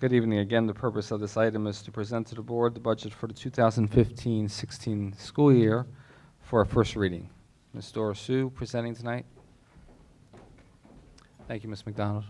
Good evening. Again, the purpose of this item is to present to the board the budget for the 2015-16 school year for a first reading. Ms. Dora Sue presenting tonight. Thank you, Ms. McDonald.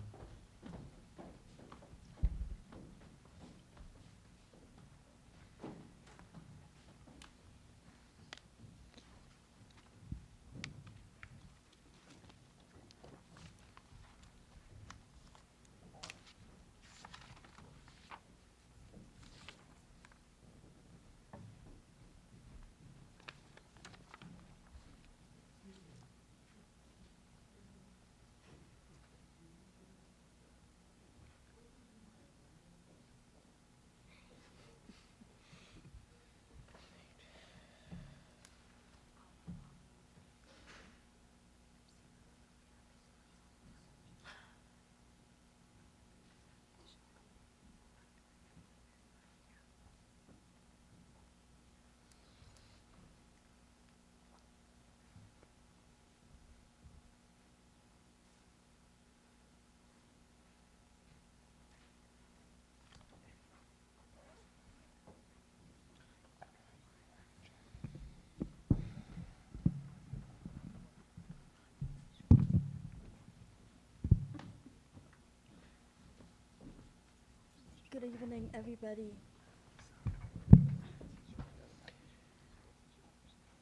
Good evening, everybody.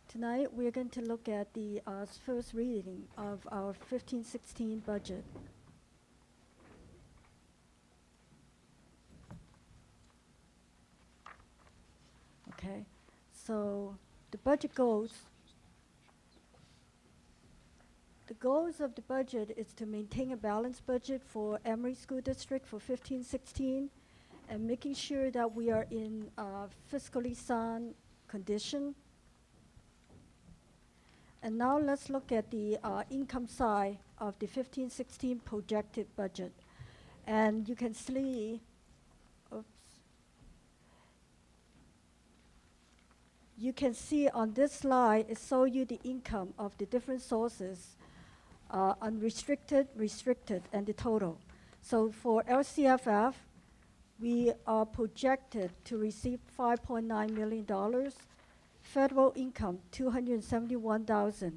Tonight, we're going to look at the first reading of our 15-16 budget. Okay, so the budget goals. The goals of the budget is to maintain a balanced budget for Emory School District for 15-16 and making sure that we are in fiscally sound condition. And now let's look at the income side of the 15-16 projected budget. And you can see, you can see on this slide, it shows you the income of the different sources, unrestricted, restricted, and the total. So for LCFF, we are projected to receive $5.9 million. Federal income, $271,000.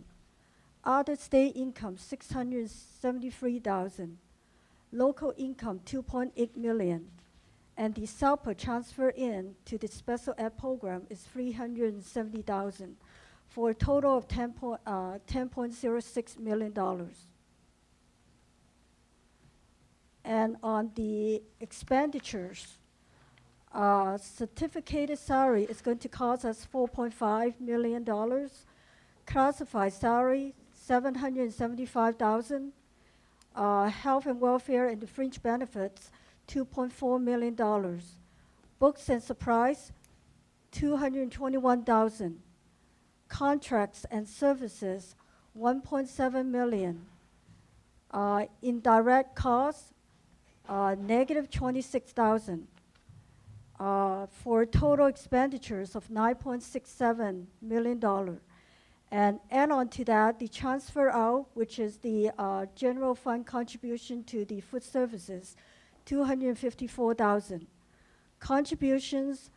Other state income, $673,000. Local income, $2.8 million. And the SALPA transfer in to the special ed program is $370,000 for a total of $10.06 million. And on the expenditures, certificated salary is going to cost us $4.5 million. Classified salary, $775,000. Health and welfare and the fringe benefits, $2.4 million. Books and supplies, $221,000. Contracts and services, $1.7 million. Indirect costs, negative $26,000. For total expenditures of $9.67 million. And add on to that, the transfer out, which is the general fund contribution to the food services, $254,000. Contributions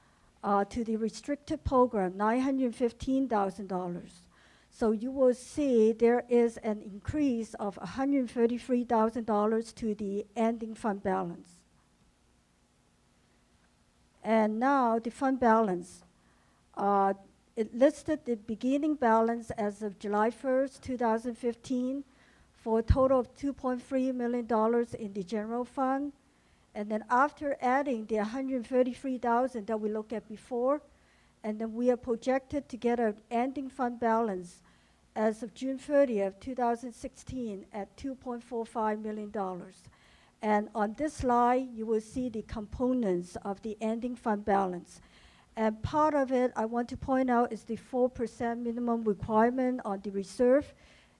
to the restricted program, $915,000. So you will see there is an increase of $133,000 to the ending fund balance. And now the fund balance. It listed the beginning balance as of July 1st, 2015 for a total of $2.3 million in the general fund. And then after adding the $133,000 that we looked at before, and then we are projected to get an ending fund balance as of June 30th, 2016 at $2.45 million. And on this slide, you will see the components of the ending fund balance. And part of it, I want to point out, is the 4% minimum requirement on the reserve.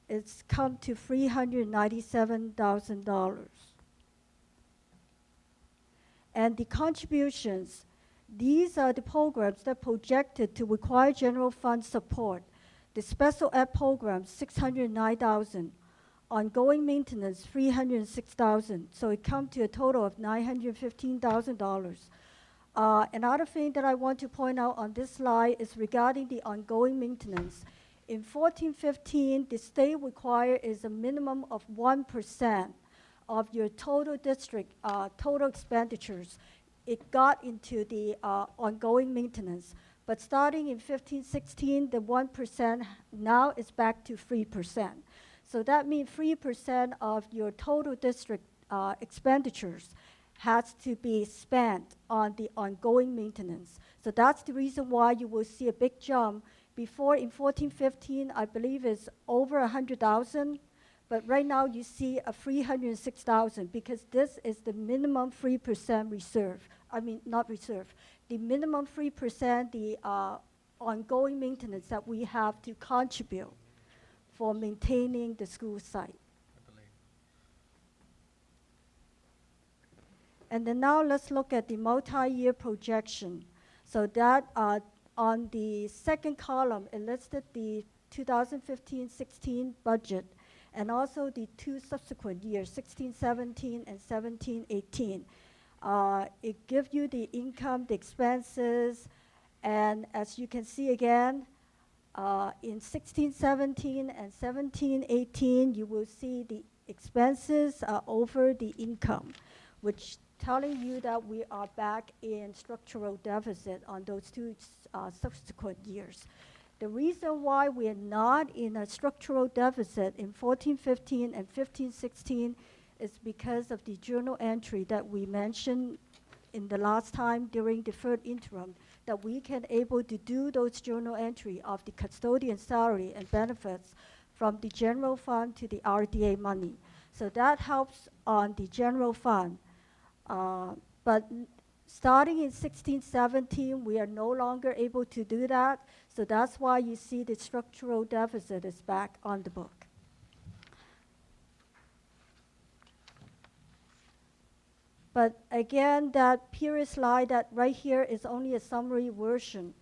It's come to $397,000. And the contributions, these are the programs that projected to require general fund support. The special ed program, $609,000. ongoing maintenance, $306,000. So it comes to a total of $915,000. Another thing that I want to point out on this slide is regarding the ongoing maintenance. In 14-15, the state require is a minimum of 1% of your total district total expenditures. It got into the ongoing maintenance. But starting in 15-16, the 1% now is back to 3%. So that means 3% of your total district expenditures has to be spent on the ongoing maintenance. So that's the reason why you will see a big jump. Before in 14-15, I believe it's over 100,000, but right now you see a 306,000 because this is the minimum 3% reserve. I mean, not reserve, the minimum 3%, the ongoing maintenance that we have to contribute for maintaining the school site. And then now let's look at the multi-year projection. So that on the second column, it listed the 2015-16 budget and also the two subsequent years, 16-17 and 17-18. It gives you the income, the expenses, and as you can see again, in 16-17 and 17-18, you will see the expenses over the income, which telling you that we are back in structural deficit on those two subsequent years. The reason why we are not in a structural deficit in 14-15 and 15-16 is because of the journal entry that we mentioned in the last time during the third interim, that we can able to do those journal entry of the custodian salary and benefits from the general fund to the RDA money. So that helps on the general fund. But starting in 16-17, we are no longer able to do that. So that's why you see the structural deficit is back on the book. But again, that period slide that right here is only a summary version.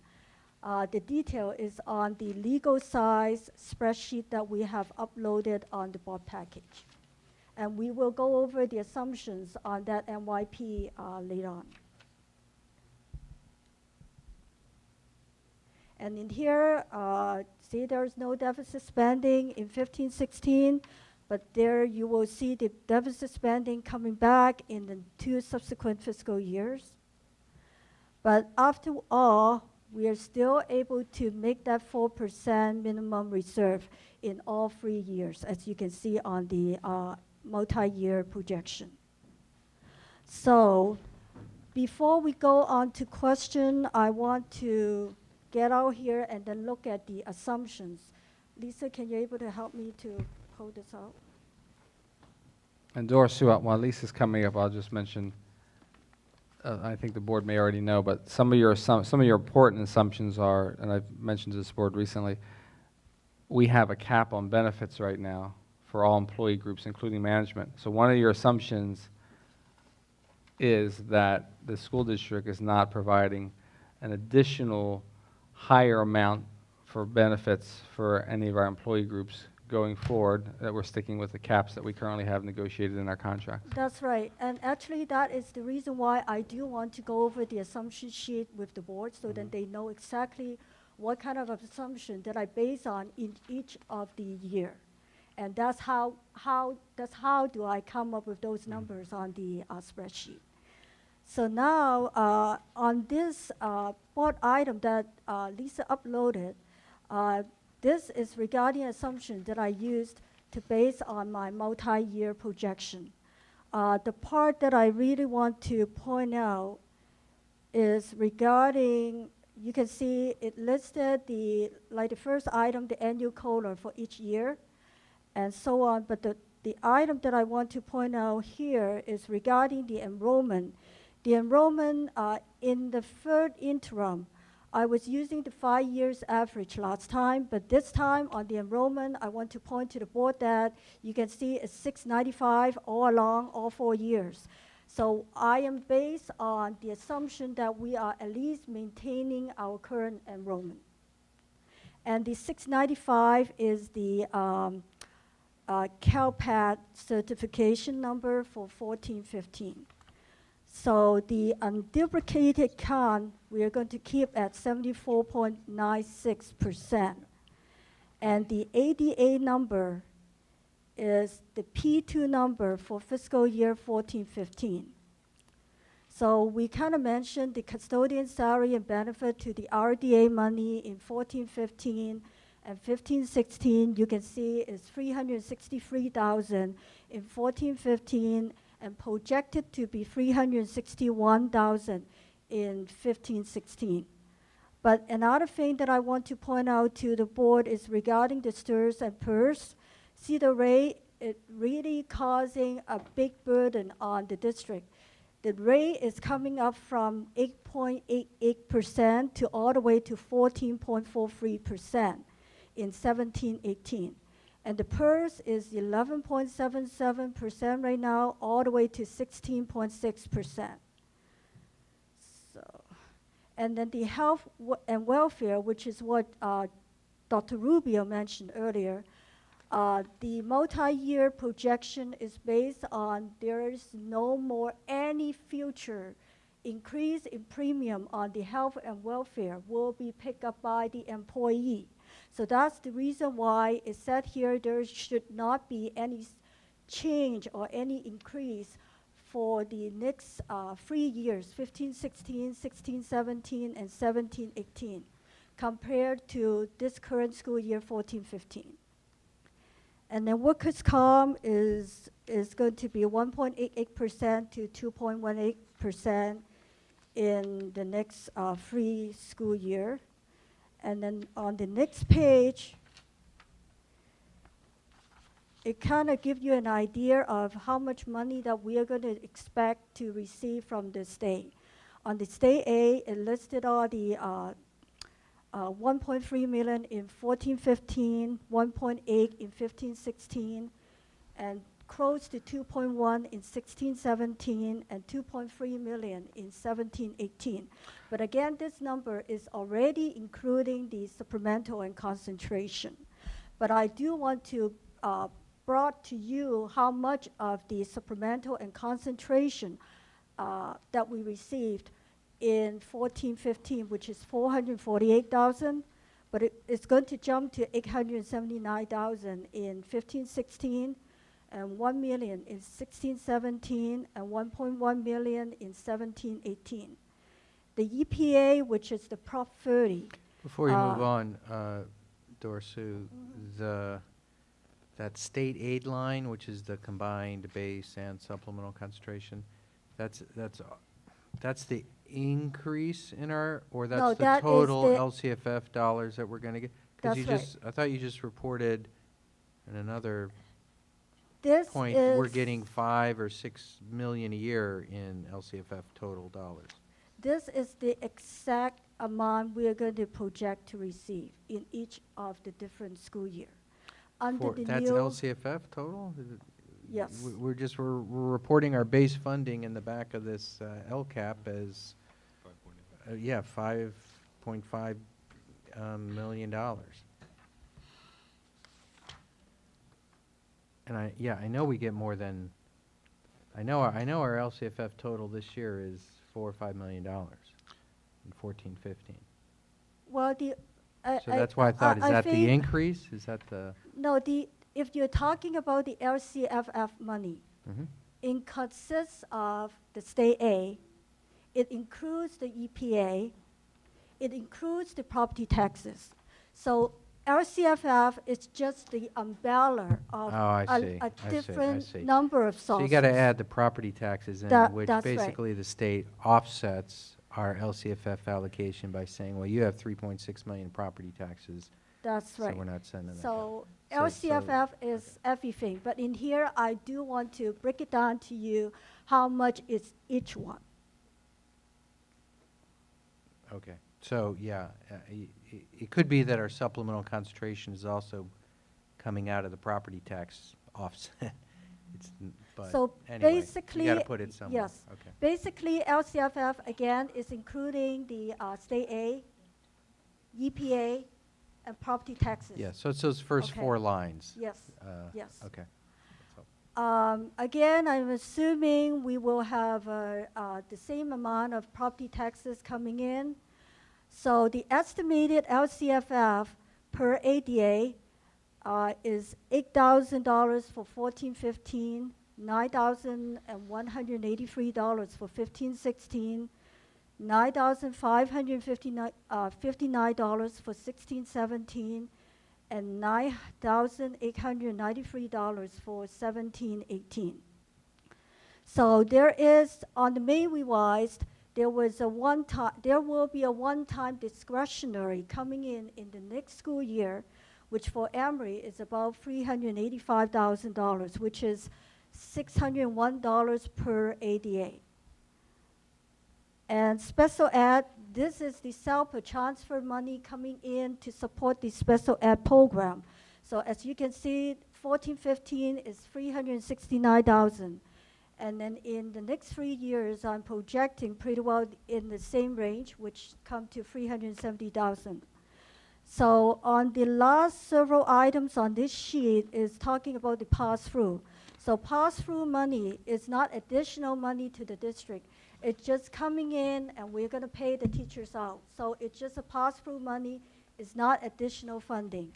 The detail is on the legal size spreadsheet that we have uploaded on the board package. And we will go over the assumptions on that NYP later on. And in here, see there's no deficit spending in 15-16, but there you will see the deficit spending coming back in the two subsequent fiscal years. But after all, we are still able to make that 4% minimum reserve in all 3 years, as you can see on the multi-year projection. So before we go on to question, I want to get out here and then look at the assumptions. Lisa, can you able to help me to pull this out? And Doris, while Lisa's coming up, I'll just mention, I think the board may already know, but some of your important assumptions are, and I've mentioned to this board recently, we have a cap on benefits right now for all employee groups, including management. So one of your assumptions is that the school district is not providing an additional higher amount for benefits for any of our employee groups going forward, that we're sticking with the caps that we currently have negotiated in our contracts. That's right. And actually, that is the reason why I do want to go over the assumption sheet with the board so that they know exactly what kind of assumption that I base on in each of the year. And that's how do I come up with those numbers on the spreadsheet. So now on this board item that Lisa uploaded, this is regarding assumption that I used to base on my multi-year projection. The part that I really want to point out is regarding, you can see it listed the first item, the annual COLA for each year, and so on. But the item that I want to point out here is regarding the enrollment. The enrollment in the third interim, I was using the 5 years average last time, but this time on the enrollment, I want to point to the board that you can see it's 695 all along, all 4 years. So I am based on the assumption that we are at least maintaining our current enrollment. And the 695 is the CalPAT certification number for 14-15. So the undeprecated count, we are going to keep at 74.96%. And the ADA number is the P2 number for fiscal year 14-15. So we kind of mentioned the custodian salary and benefit to the RDA money in 14-15 and 15-16. You can see is $363,000 in 14-15 and projected to be $361,000 in 15-16. But another thing that I want to point out to the board is regarding the STIRS and PERS. See the rate, it really causing a big burden on the district. The rate is coming up from 8.88% to all the way to 14.43% in 17-18. And the PERS is 11.77% right now, all the way to 16.6%. So, and then the health and welfare, which is what Dr. Rubio mentioned earlier, the multi-year projection is based on there is no more any future increase in premium on the health and welfare will be picked up by the employee. So that's the reason why it said here there should not be any change or any increase for the next 3 years, 15-16, 16-17, and 17-18, compared to this current school year, 14-15. And then workers' comp is going to be 1.88% to 2.18% in the next 3 school year. And then on the next page, it kind of gives you an idea of how much money that we are going to expect to receive from the state. On the state aid, it listed all the 1.3 million in 14-15, 1.8 in 15-16, and close to 2.1 in 16-17, and 2.3 million in 17-18. But again, this number is already including the supplemental and concentration. But I do want to brought to you how much of the supplemental and concentration that we received in 14-15, which is 448,000, but it's going to jump to 879,000 in 15-16, and 1 million in 16-17, and 1.1 million in 17-18. The EPA, which is the Prop 30. Before you move on, Dorsu, that state aid line, which is the combined base and supplemental concentration, that's the increase in our, or that's No, the that is total the LCFF dollars that we're going to get? That's you right. just, I thought you just reported in another This point is we're getting 5 or 6 million a year in LCFF total dollars. This is the exact amount we are going to project to receive in each of the different school year. Under the That's new, LCFF total? Is it- yes, We're reporting our base funding in the back of this LCAP as, yeah, $5.5 million. And I know we get more than, I know our LCFF total this year is $4 or $5 million in 14-15. well, So that's why I thought, is that the think- increase? Is that the? No, if you're talking about the LCFF money, Mhm. it consists of the state aid, it includes the EPA, it includes the property taxes. So LCFF is just the umbrella of Oh, I see. a I see. I different see. number of sources. So you got to add the property taxes in, which That's right. basically the state offsets our LCFF allocation by saying, well, you have 3.6 million property taxes, That's right. so we're not sending that. So So- LCFF is everything, but in here, I do want to break it down to you how much is each one. Okay, so yeah, it could be that our supplemental concentration is also coming out of the property tax offset. But So anyway, basically, you got to put it somewhere. yes. Okay. Basically, LCFF, again, is including the state aid, EPA, and property taxes. Yeah, so it's those first Okay. 4 lines. Yes, yes. Okay. So, Again, I'm assuming we will have the same amount of property taxes coming in. So the estimated LCFF per ADA is $8,000 for 14-15, $9,183 for 15-16, $9,559 for 16-17, and $9,893 for 17-18. So there is, on the May revised, there will be a one-time discretionary coming in the next school year, which for Emory is about $385,000, which is $601 per ADA. And special ed, this is the SALPA transfer money coming in to support the special ed program. So as you can see, 14-15 is $369,000. And then in the next 3 years, I'm projecting pretty well in the same range, which come to $370,000. So on the last several items on this sheet is talking about the pass-through. So pass-through money is not additional money to the district. It's just coming in and we're going to pay the teachers out. So it's just a pass-through money. It's not additional funding.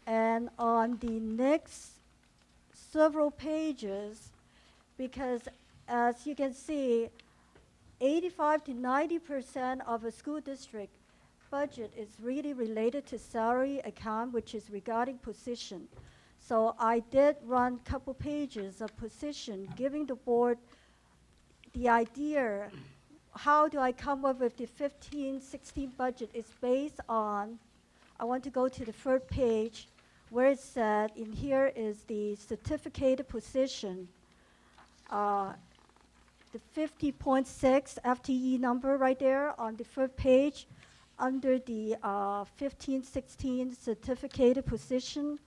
And on the next several pages, because as you can see, 85 to 90% of a school district budget is really related to salary account, which is regarding position. So I did run a couple pages of position, giving the board the idea, how do I come up with the 15-16 budget? It's based on, I want to go to the third page, where it said, in here is the certificated position, the 50.6 FTE number right there on the third page, under the 15-16 certificated position.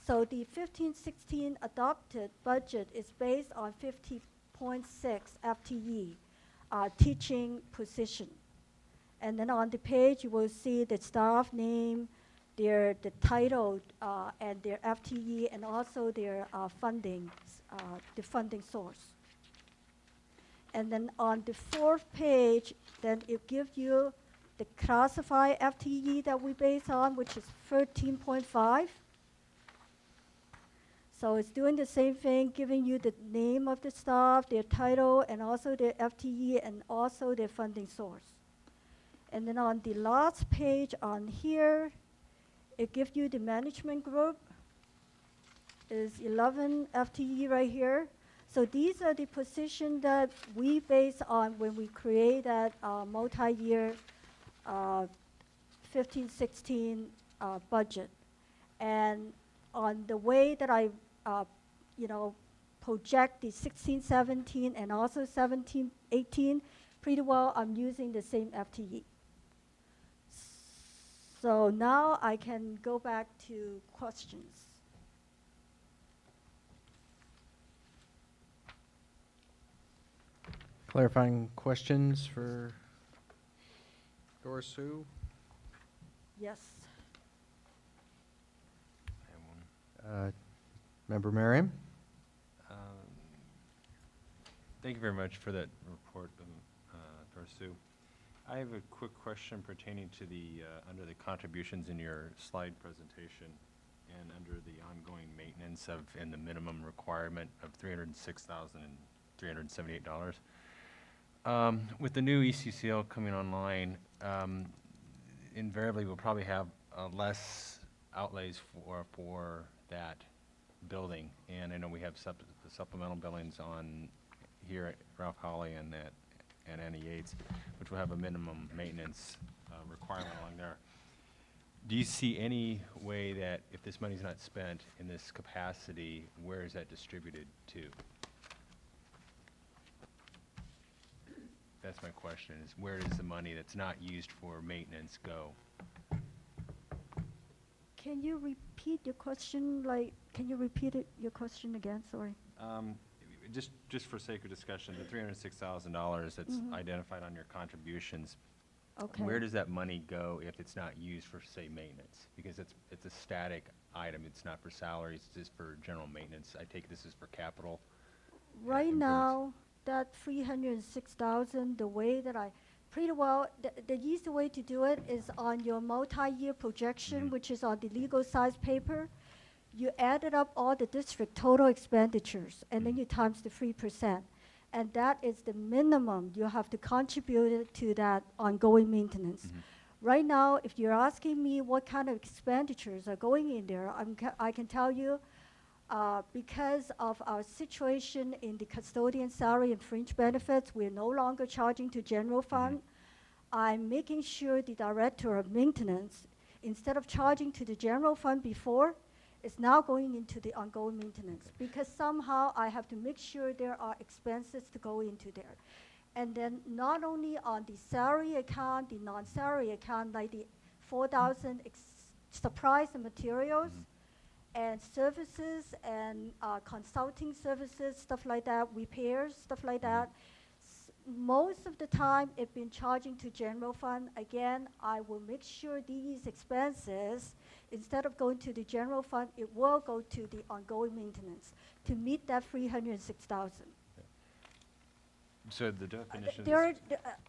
So the 15-16 adopted budget is based on 50.6 FTE teaching position. And then on the page, you will see the staff name, the title, and their FTE, and also their funding, the funding source. And then on the fourth page, then it gives you the classified FTE that we base on, which is 13.5. So it's doing the same thing, giving you the name of the staff, their title, and also their FTE, and also their funding source. And then on the last page on here, it gives you the management group. Is 11 FTE right here. So these are the positions that we base on when we create that multi-year 15-16 budget. And on the way that I project the 16-17 and also 17-18, pretty well I'm using the same FTE. So now I can go back to questions. Clarifying questions for Doris Sue? Yes. Member Merriam? Thank you very much for that report, Doris Sue. I have a quick question pertaining to the, under the contributions in your slide presentation and under the ongoing maintenance of, and the minimum requirement of $306,378. With the new ECCL coming online, invariably we'll probably have less outlays for that building. And I know we have the supplemental billings on here at Ralph Hawley and at Annie Yates, which will have a minimum maintenance requirement along there. Do you see any way that if this money's not spent in this capacity, where is that distributed to? That's my question, is where does the money that's not used for maintenance go? Can you repeat your question? Can you repeat your question again? Sorry. Just for sake of discussion, the $306,000 that's identified on your contributions Okay. Where does that money go if it's not used for, say, maintenance? Because it's a static item, it's not for salaries, it's just for general maintenance. I take this as for capital. Right improvements. now, that 306,000, the way that pretty well, the easy way to do it is on your multi-year projection, Mhm. which is on the legal size paper. You added up all the district total expenditures, and then Mhm. you times the 3%. And that is the minimum you have to contribute it to that ongoing maintenance. Mhm. Right now, if you're asking me what kind of expenditures are going in there, I can tell you, because of our situation in the custodian salary and fringe benefits, we're no longer charging to general fund. I'm making sure the director of maintenance, instead of charging to the general fund before, is now going into the ongoing maintenance, because somehow I have to make sure there are expenses to go into there. And then not only on the salary account, the non-salary account, like the 4,000 supplies and materials, Mhm. and services and consulting services, stuff like that, repairs, stuff like that. Most of the time, it's been charging to general fund. Again, I will make sure these expenses, instead of going to the general fund, it will go to the ongoing maintenance to meet that 306,000. So the definition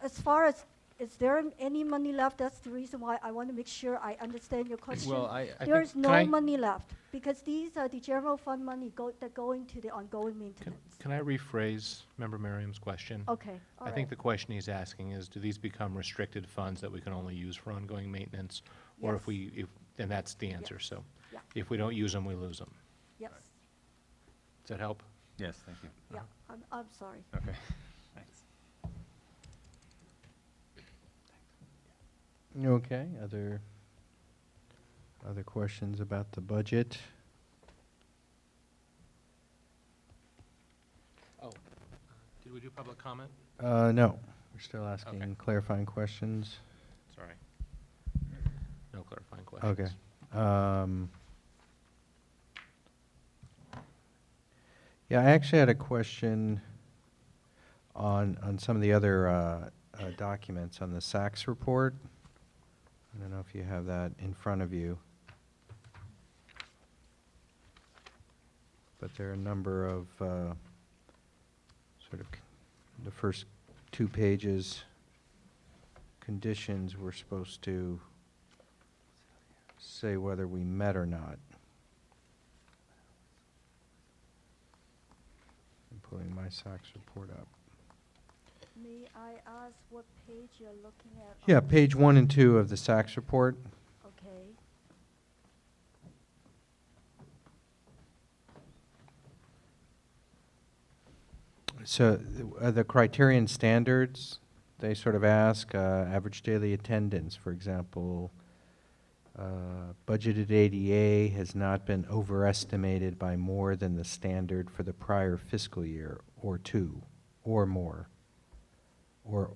As far as, is there any money left? That's the reason why I want to make sure I understand your question. Well, I There think- is Can no I- money left, because these are the general fund money that go into the ongoing maintenance. Can I rephrase Member Merriam's question? Okay, all I right. think the question he's asking is, do these become restricted funds that we can only use for ongoing maintenance? Or Yes. then that's the answer, Yes. so. Yeah. If we don't use them, we lose them. Yes, Does that help? Yes, thank you. yeah, I'm sorry. Okay, thanks. Okay, other questions about the budget? Oh, did we do public comment? No, we're still asking Okay. clarifying questions. Sorry. No clarifying questions. Okay. Yeah, I actually had a question on some of the other documents on the SACS report. I don't know if you have that in front of you. But there are a number of sort of the first 2 pages, conditions we're supposed to say whether we met or not. I'm pulling my SACS report up. May I ask what page you're looking at? Yeah, on page 1 and 2 of the SACS report. Okay. So the criterion standards, they sort of ask average daily attendance, for example. Budgeted ADA has not been overestimated by more than the standard for the prior fiscal year, or 2, or more, or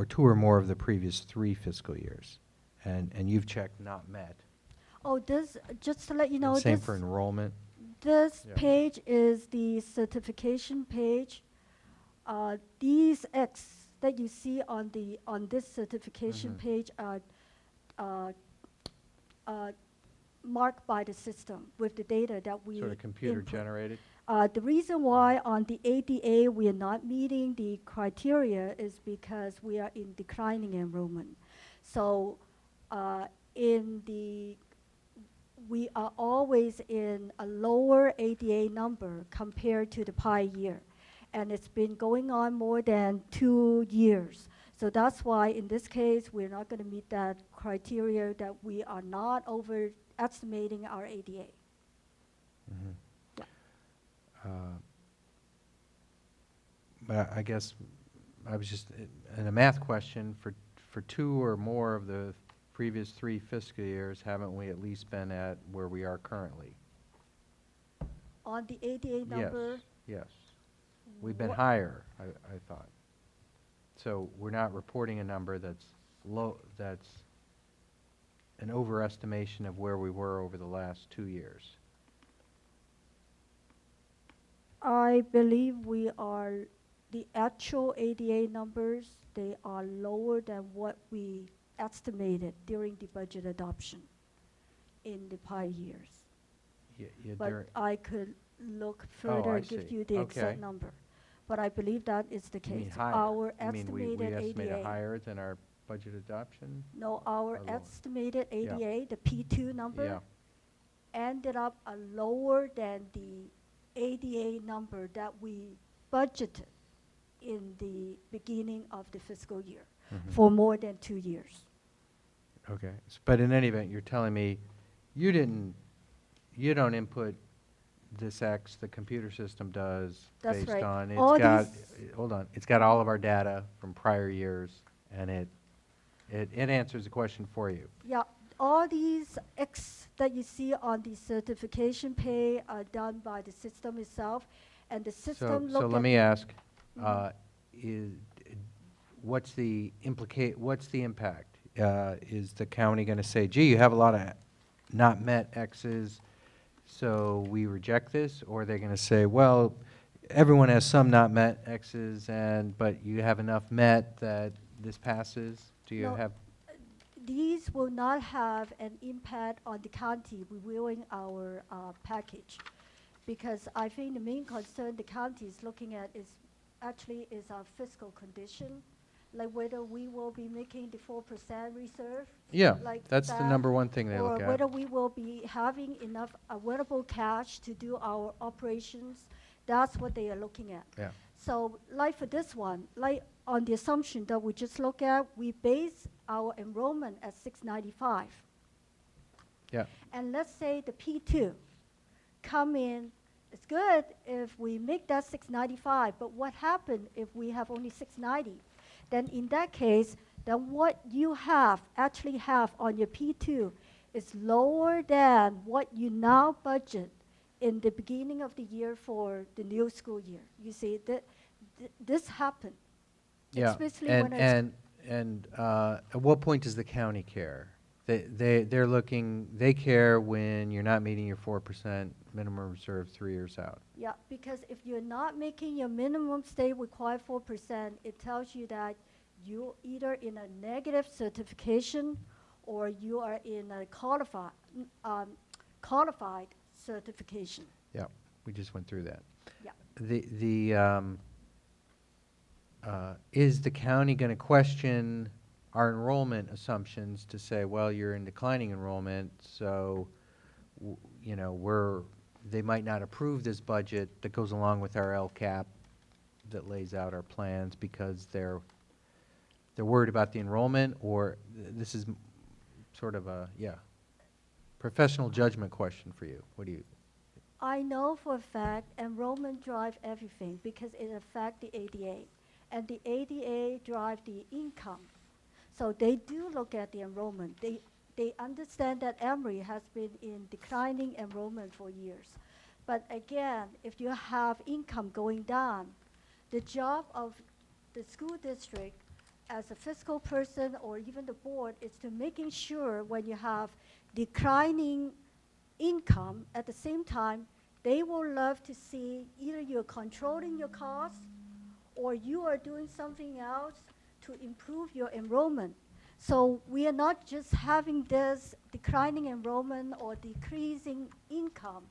2 or more of the previous 3 fiscal years. And you've checked not met. Oh, just to let you know, And same this, for enrollment. this Yeah. page is the certification page. These X that you see on this certification Mhm. page are marked by the system with the data that we Sort of computer input. generated. The reason why on the ADA we are not meeting the criteria is because we are in declining enrollment. So we are always in a lower ADA number compared to the prior year. And it's been going on more than 2 years. So that's why in this case, we're not going to meet that criteria, that we are not overestimating our ADA. Mhm. Yeah. But I guess I was just, in a math question, for 2 or more of the previous 3 fiscal years, haven't we at least been at where we are currently? On the ADA number, Yes. We've been wha- higher, I thought. So we're not reporting a number that's low, that's an overestimation of where we were over the last 2 years. I believe the actual ADA numbers, they are lower than what we estimated during the budget adoption in the prior years. But There- I could look Oh, further I and give see. you the Okay. exact number. But I believe that is the You mean case. higher? Our You mean we estimated estimate ADA. higher than our budget adoption? No, our Or lower? estimated Yeah. ADA, the P2 Yeah, number, ended up lower than the ADA number that we budgeted in the beginning of the fiscal year Mhm. for more than 2 years. Okay, but in any event, you're telling me you don't input this X, the computer system does, That's based right. on, All it's got, these- hold on, it's got all of our data from prior years, and it answers the question for you. Yeah, all these X that you see on the certification pay are done by the system itself, and the system So look let at. me ask, Mhm. what's the impact? Is the county gonna say, gee, you have a lot of not met X's, so we reject this? Or are they gonna say, well, everyone has some not met X's, but you have enough met that this passes? Do you No. have, These will not have an impact on the county reviewing our package, because I think the main concern the county is looking at is actually is our fiscal condition, like whether we will be making the 4% reserve. yeah, like that's the that, number one thing they or look at. whether we will be having enough available cash to do our operations. That's what they are looking at. Yeah, So like for this one, like on the assumption that we just look at, we base our enrollment at 695. yeah, And let's say the P2 come in, it's good if we make that 695, but what happens if we have only 690? Then in that case, then what you actually have on your P2 is lower than what you now budget in the beginning of the year for the new school year. You see, this happened. yeah. Especially when it's. And at what point does the county care? They're looking, they care when you're not meeting your 4% minimum reserve 3 years out. Yeah, because if you're not making your minimum state required 4%, it tells you that you either in a negative certification or you are in a qualified certification. Yeah, we just went through that. Yeah. Is the county going to question our enrollment assumptions to say, well, you're in declining enrollment, so, they might not approve this budget that goes along with our LCAP that lays out our plans because they're worried about the enrollment, or this is sort of a, professional judgment question for you. What do you? I know for a fact enrollment drive everything because it affects the ADA. And the ADA drive the income. So they do look at the enrollment. They understand that Emory has been in declining enrollment for years. But again, if you have income going down, the job of the school district as a fiscal person or even the board is to making sure when you have declining income at the same time, they will love to see either you're controlling your costs or you are doing something else to improve your enrollment. So we are not just having this declining enrollment or decreasing income.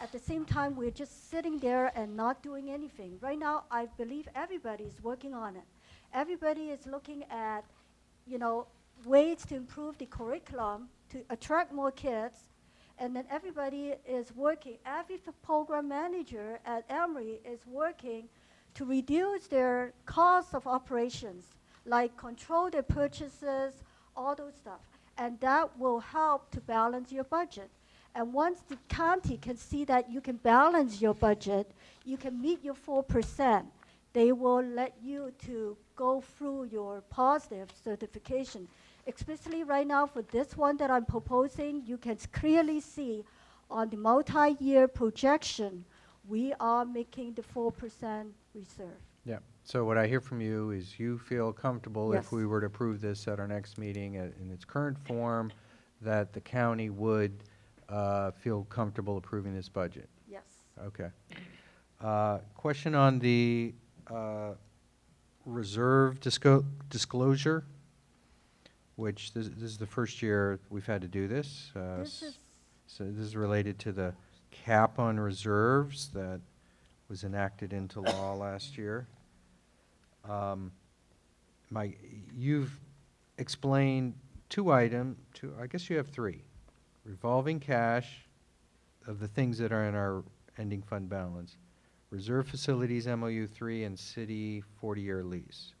At the same time, we're just sitting there and not doing anything. Right now, I believe everybody is working on it. Everybody is looking at, ways to improve the curriculum to attract more kids. And then everybody is working. Every program manager at Emory is working to reduce their cost of operations, like control their purchases, all those stuff. And that will help to balance your budget. And once the county can see that you can balance your budget, you can meet your 4%, they will let you to go through your positive certification. Especially right now for this one that I'm proposing, you can clearly see on the multi-year projection, we are making the 4% reserve. Yeah. So what I hear from you is you feel comfortable if Yes. we were to approve this at our next meeting in its current form, that the county would feel comfortable approving this budget? Yes. Okay. Question on the reserve disclosure. which this is the first year we've had to do this. This is, So this is related to the cap on reserves that was enacted into law last year. You've explained I guess you have three. Revolving cash of the things that are in our ending fund balance. Reserve facilities, MOU 3, and city 40-year lease.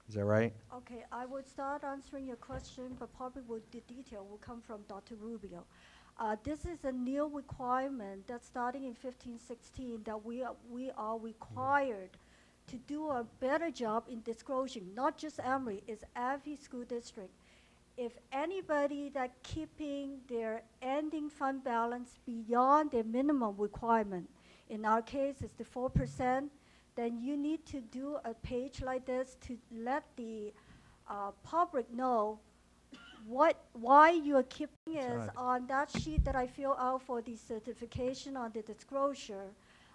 Is that right? okay, I would start answering your question, but probably the detail will come from Dr. Rubio. This is a new requirement that's starting in 15-16 that we are required to do a better job in disclosing, not just Emory, it's every school district. If anybody that keeping their ending fund balance beyond their minimum requirement, in our case it's the 4%, then you need to do a page like this to let the public know why you are keeping is Got it. on that sheet that I fill out for the certification on the disclosure.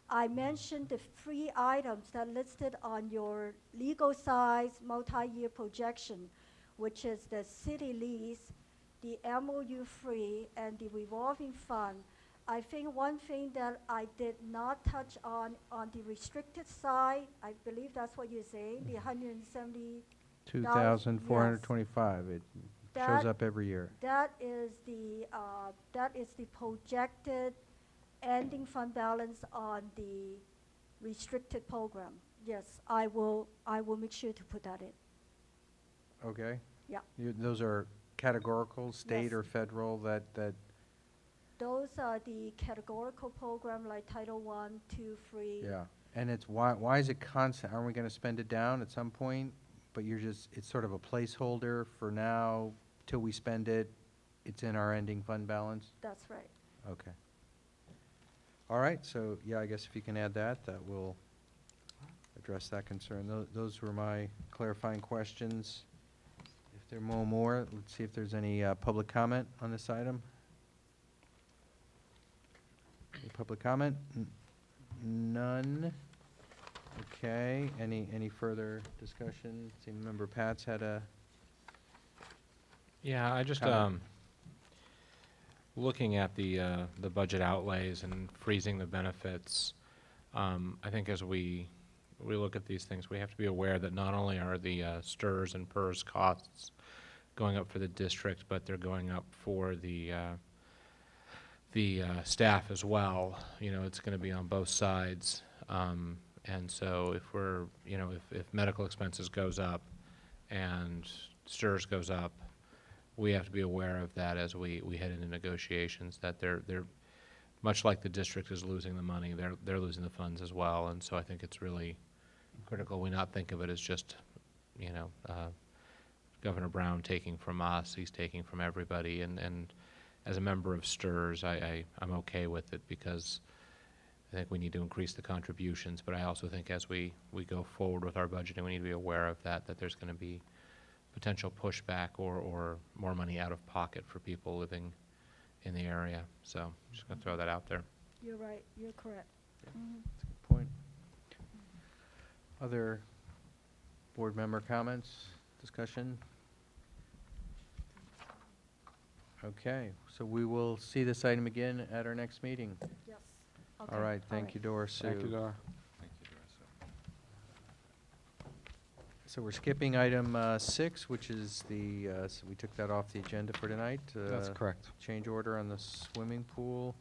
I mentioned the 3 items that listed on your legal size multi-year projection, which is the city lease, the MOU free, and the revolving fund. I think one thing that I did not touch on the restricted side, I believe that's what you're saying, the 170. 2,425. It shows That- up every year. That is the projected ending fund balance on the restricted program. Yes, I will make sure to put that in. Okay. Yeah. Those are categorical, state Yes. or federal, that Those are the categorical program like Title I, II, III. yeah. And it's, why is it constant? Aren't we going to spend it down at some point? But it's sort of a placeholder for now, till we spend it, it's in our ending fund balance? That's right. Okay. All right, so, yeah, I guess if you can add that will address that concern. Those were my clarifying questions. If there are no more, let's see if there's any public comment on this item. Any public comment? None. Okay, any further discussion? See, Member Pats had a, Yeah, I just, Comment. looking at the budget outlays and freezing the benefits, I think as we look at these things, we have to be aware that not only are the STRS and PERS costs going up for the district, but they're going up for the staff as well. You know, it's going to be on both sides. And so if we're, you know, if medical expenses goes up and STRS goes up, we have to be aware of that as we head into negotiations, that they're much like the district is losing the money, they're losing the funds as well. And so I think it's really critical we not think of it as just, you know, Governor Brown taking from us, he's taking from everybody. And as a member of STRS, I'm okay with it because I think we need to increase the contributions, but I also think as we go forward with our budgeting, we need to be aware of that there's going to be potential pushback or more money out of pocket for people living in the area. So I'm just going to throw that out there. You're right. You're correct. Mhm. that's a good point. Other board member comments, discussion? Okay, so we will see this item again at our next meeting. Yes. All Okay. right, thank you, Dora Sue. Thank you, Dora. Thank you, Doris. So we're skipping item 6, which is so we took that off the agenda for tonight. That's correct. Change order on the swimming pool.